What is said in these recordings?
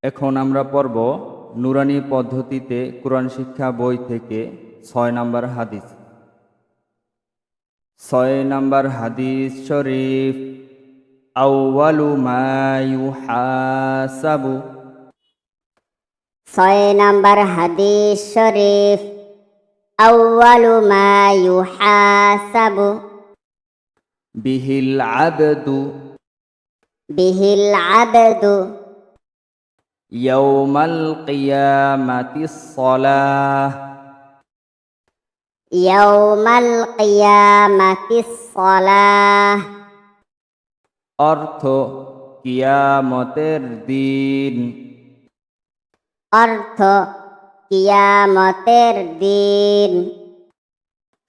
এখন আমরা পড়ব নুরানি পদ্ধতিতে কোরআন শিক্ষা বই থেকে ৬ নম্বর হাদিস। ৬ নম্বর হাদিস শরীফ। আউয়ালু মা ইউহাসাবু। ৬ নম্বর হাদিস শরীফ। আউয়ালু মা ইউহাসাবু বিহিল আবদু বিহিল আবদু ইয়াউমাল কিয়ামাতিস সালাহ। ইয়াউমাল কিয়ামাতিস সালাহ। অর্থ কিয়ামতের দিন। অর্থ কিয়ামতের দিন।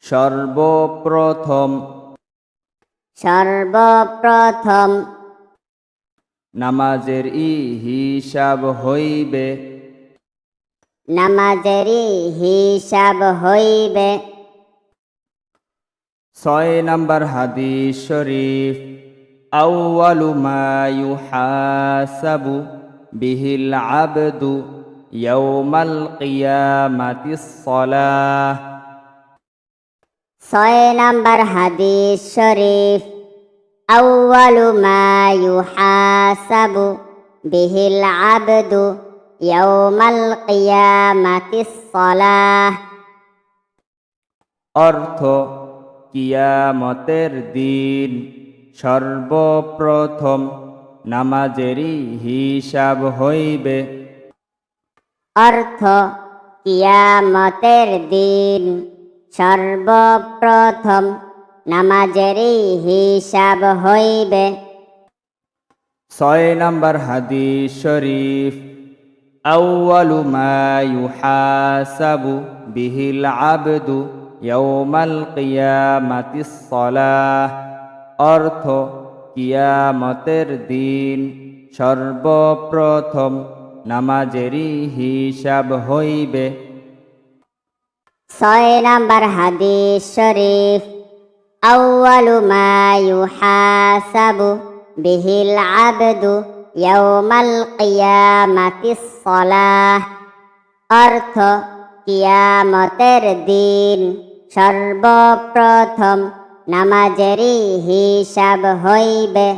সর্বপ্রথম সর্বপ্রথম নামাজের হিসাব হইবে। নামাজেরই হিসাব হইবে। ৬ নম্বর হাদিস শরীফ। আউয়ালু মা ইউহাসাবু বিহিল আবদু ইয়াউমাল কিয়ামাতিস সালাহ। ৬ নম্বর হাদিস শরীফ। আউয়ালু মা ইউহাসাবু বিহিল আবদু ইয়াউমাল কিয়ামাতিস সালাহ। অর্থ কিয়ামতের দিন সর্বপ্রথম নামাজেরই হিসাব হইবে। অর্থ কিয়ামতের দিন সর্বপ্রথম নামাজেরই হিসাব হইবে। ৬ নম্বর হাদিস শরীফ। আউয়ালু মা ইউহাসাবু বিহিল আবদু ইয়াউমাল কিয়ামাতিস সালাহ। অর্থ কিয়ামতের দিন সর্বপ্রথম নামাজেরই হিসাব হইবে। ৬ নম্বর হাদিস শরীফ। আউয়ালু মা ইউহাসাবু বিহিল আবদু ইয়াউমাল কিয়ামাতিস সালাহ। অর্থ কিয়ামতের দিন সর্বপ্রথম নামাজেরই হিসাব হইবে।